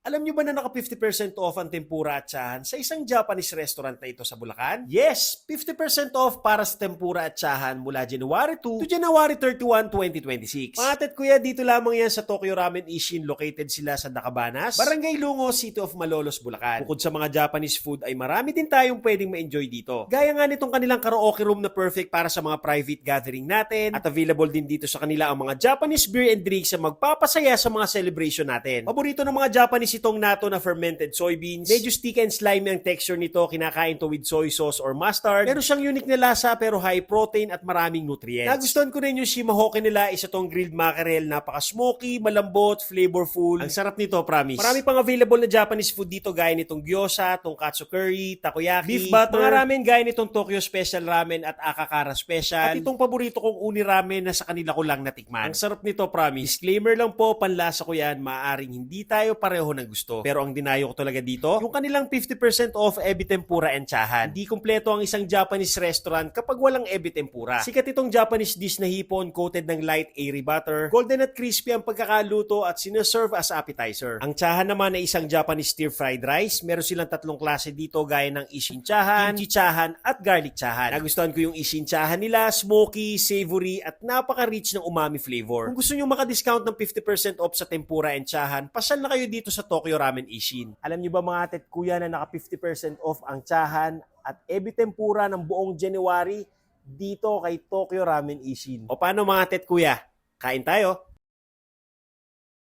Alam nyo ba na naka 50% off ang tempura at tsahan sa isang Japanese restaurant na ito sa Bulacan? Yes, 50% off para sa tempura at tsahan mula January 2 to January 31, 2026. Mga tet kuya, dito lamang yan sa Tokyo Ramen Ishin, located sila sa Nakabanas, Barangay Lungo, City of Malolos, Bulacan. Bukod sa mga Japanese food ay marami din tayong pwedeng ma-enjoy dito. Gaya nga nitong kanilang karaoke room na perfect para sa mga private gathering natin, at available din dito sa kanila ang mga Japanese beer and drinks na magpapasaya sa mga celebration natin. Paborito ng mga Japanese itong natto na fermented soybeans. Medyo sticky and slimy ang texture nito, kinakain to with soy sauce or mustard. Meron siyang unique na lasa pero high protein at maraming nutrients. Nagustuhan ko rin yung shimahoke nila, isa tong grilled mackerel, napaka-smoky, malambot, flavorful. Ang sarap nito, promise. Marami pang available na Japanese food dito gaya nitong gyoza, tonkatsu curry, takoyaki, beef butter, mga ramen gaya nitong Tokyo Special Ramen at Akakara Special. At itong paborito kong uni ramen na sa kanila ko lang natikman. Ang sarap nito, promise. Disclaimer lang po, panlasa ko yan, maaaring hindi tayo pareho ng gusto. Pero ang dinayo ko talaga dito, yung kanilang 50% off ebi tempura and tsahan. Hindi kumpleto ang isang Japanese restaurant kapag walang ebi tempura. Sikat itong Japanese dish na hipon coated ng light airy butter, golden at crispy ang pagkakaluto at sineserve as appetizer. Ang tsahan naman ay isang Japanese stir-fried rice. Meron silang tatlong klase dito gaya ng Ishin tsahan, kimchi tsahan at garlic tsahan. Nagustuhan ko yung Ishin tsahan nila, smoky, savory at napaka-rich ng umami flavor. Kung gusto nyo maka-discount ng 50% off sa tempura and tsahan, pasyal na kayo dito sa Tokyo Ramen Ishin. Alam nyo ba mga tet kuya na naka 50% off ang tsahan at ebi tempura ng buong January dito kay Tokyo Ramen Ishin? O paano mga tet kuya? Kain tayo!